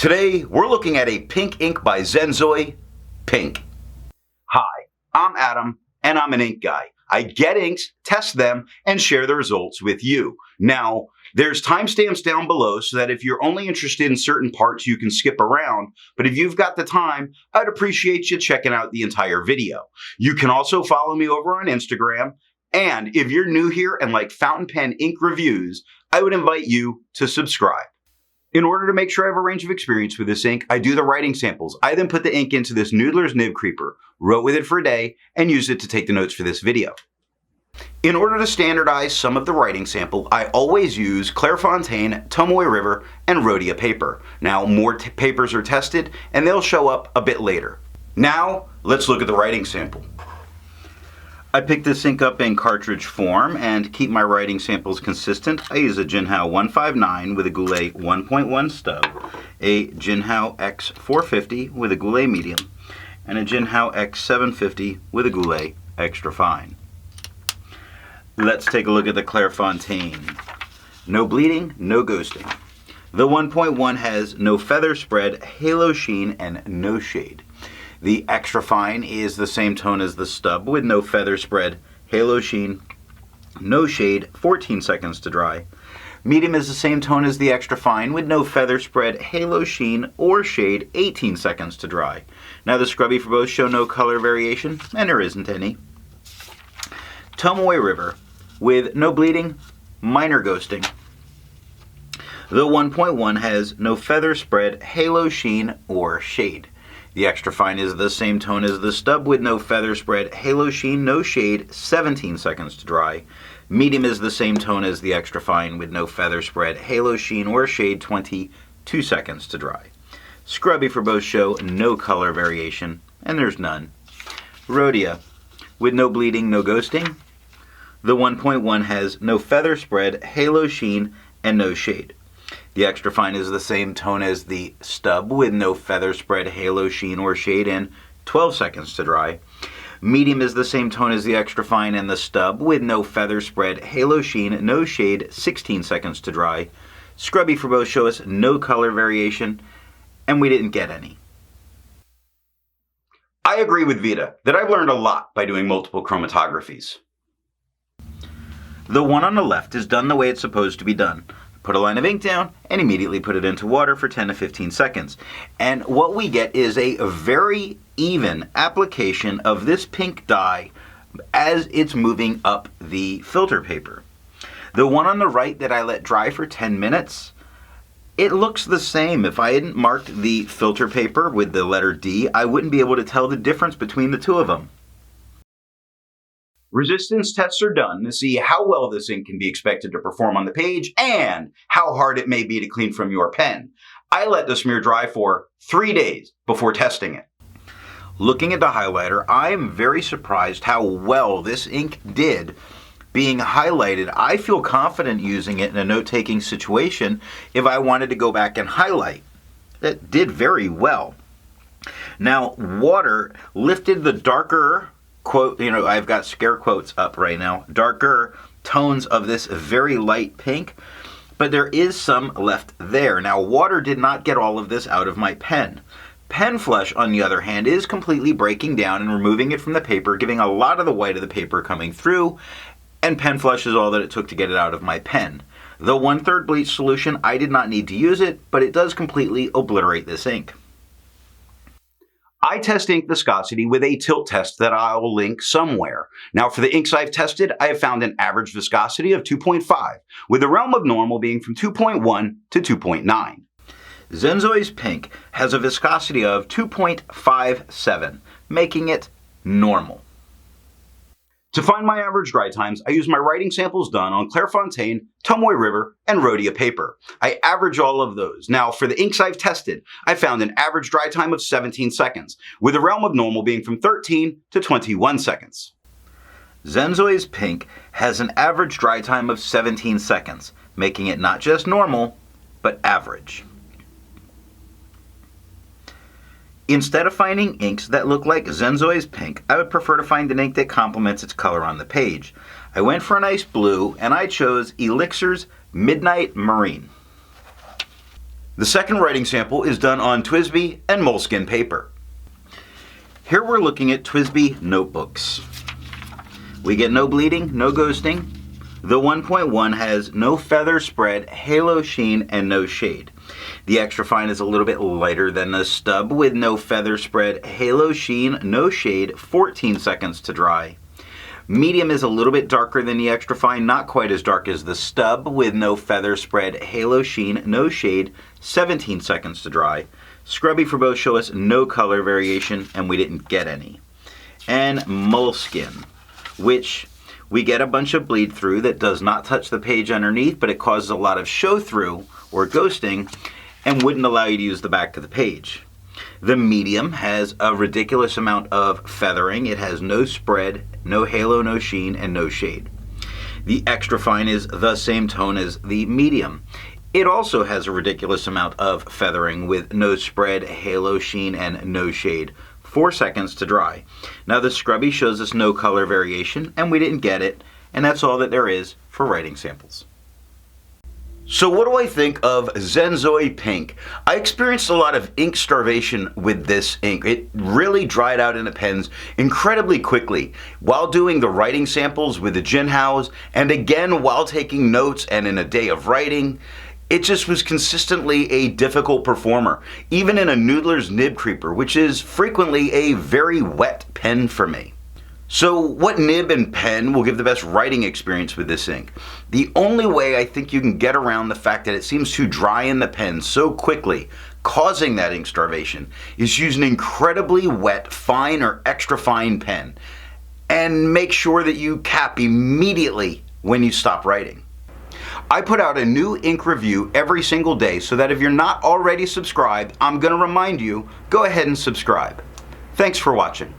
Today, we're looking at a pink ink by Zenzoi Pink. Hi, I'm Adam, and I'm an ink guy. I get inks, test them, and share the results with you. Now, there's timestamps down below so that if you're only interested in certain parts, you can skip around. But if you've got the time, I'd appreciate you checking out the entire video. You can also follow me over on Instagram. And if you're new here and like fountain pen ink reviews, I would invite you to subscribe. In order to make sure I have a range of experience with this ink, I do the writing samples. I then put the ink into this Noodler's Nib Creeper, wrote with it for a day, and used it to take the notes for this video. In order to standardize some of the writing sample, I always use Clairfontaine, Tomoe River, and Rhodia paper. Now, more papers are tested, and they'll show up a bit later. Now, let's look at the writing sample. I picked this ink up in cartridge form, and to keep my writing samples consistent, I use a Jinhao 159 with a Goulet 1.1 stub, a Jinhao X450 with a Goulet medium, and a Jinhao X750 with a Goulet extra fine. Let's take a look at the Clairfontaine. No bleeding, no ghosting. The 1.1 has no feather spread, halo sheen, and no shade. The extra fine is the same tone as the stub with no feather spread, halo sheen, no shade, 14 seconds to dry. Medium is the same tone as the extra fine with no feather spread, halo sheen, or shade, 18 seconds to dry. Now the scrubby for both show no color variation, and there isn't any. Tomoe River with no bleeding, minor ghosting. The 1.1 has no feather spread, halo sheen, or shade. The extra fine is the same tone as the stub with no feather spread, halo sheen, no shade, 17 seconds to dry. Medium is the same tone as the extra fine with no feather spread, halo sheen, or shade, 22 seconds to dry. Scrubby for both show no color variation, and there's none. Rhodia with no bleeding, no ghosting. The 1.1 has no feather spread, halo sheen, and no shade. The extra fine is the same tone as the stub with no feather spread, halo sheen, or shade, and 12 seconds to dry. Medium is the same tone as the extra fine and the stub with no feather spread, halo sheen, no shade, 16 seconds to dry. Scrubby for both show us no color variation, and we didn't get any. I agree with Vita that I've learned a lot by doing multiple chromatographies. The one on the left is done the way it's supposed to be done. Put a line of ink down and immediately put it into water for 10 to 15 seconds. And what we get is a very even application of this pink dye as it's moving up the filter paper. The one on the right that I let dry for 10 minutes, it looks the same. If I hadn't marked the filter paper with the letter D, I wouldn't be able to tell the difference between the two of them. Resistance tests are done to see how well this ink can be expected to perform on the page and how hard it may be to clean from your pen. I let the smear dry for 3 days before testing it. Looking at the highlighter, I am very surprised how well this ink did being highlighted. I feel confident using it in a note-taking situation if I wanted to go back and highlight. It did very well. Now, water lifted the darker quote, I've got scare quotes up right now, darker tones of this very light pink, but there is some left there. Now, water did not get all of this out of my pen. Pen flush, on the other hand, is completely breaking down and removing it from the paper, giving a lot of the white of the paper coming through, and pen flush is all that it took to get it out of my pen. The 1/3 bleach solution, I did not need to use it, but it does completely obliterate this ink. I test ink viscosity with a tilt test that I'll link somewhere. Now, for the inks I've tested, I have found an average viscosity of 2.5, with the realm of normal being from 2.1 to 2.9. Zenzoi's Pink has a viscosity of 2.57, making it normal. To find my average dry times, I use my writing samples done on Clairfontaine, Tomoe River, and Rhodia paper. I average all of those. Now, for the inks I've tested, I found an average dry time of 17 seconds, with the realm of normal being from 13 to 21 seconds. Zenzoi's Pink has an average dry time of 17 seconds, making it not just normal, but average. Instead of finding inks that look like Zenzoi's Pink, I would prefer to find an ink that complements its color on the page. I went for a nice blue, and I chose Elixir's Midnight Marine. The second writing sample is done on TWSBI and moleskin paper. Here we're looking at TWSBI notebooks. We get no bleeding, no ghosting. The 1.1 has no feather spread, halo sheen, and no shade. The extra fine is a little bit lighter than the stub with no feather spread, halo sheen, no shade, 14 seconds to dry. Medium is a little bit darker than the extra fine, not quite as dark as the stub with no feather spread, halo sheen, no shade, 17 seconds to dry. Scrubby for both show us no color variation, and we didn't get any. And moleskin, which we get a bunch of bleed through that does not touch the page underneath, but it causes a lot of show through or ghosting and wouldn't allow you to use the back of the page. The medium has a ridiculous amount of feathering. It has no spread, no halo, no sheen, and no shade. The extra fine is the same tone as the medium. It also has a ridiculous amount of feathering with no spread, halo, sheen, and no shade. 4 seconds to dry. Now the scrubby shows us no color variation, and we didn't get it, and that's all that there is for writing samples. So what do I think of Zenzoi Pink? I experienced a lot of ink starvation with this ink. It really dried out in the pens incredibly quickly while doing the writing samples with the Jinhaos, and again while taking notes and in a day of writing. It just was consistently a difficult performer, even in a Noodler's Nib Creeper, which is frequently a very wet pen for me. So what nib and pen will give the best writing experience with this ink? The only way I think you can get around the fact that it seems to dry in the pen so quickly, causing that ink starvation, is use an incredibly wet, fine or extra fine pen, and make sure that you cap immediately when you stop writing. I put out a new ink review every single day, so that if you're not already subscribed, I'm going to remind you, go ahead and subscribe. Thanks for watching.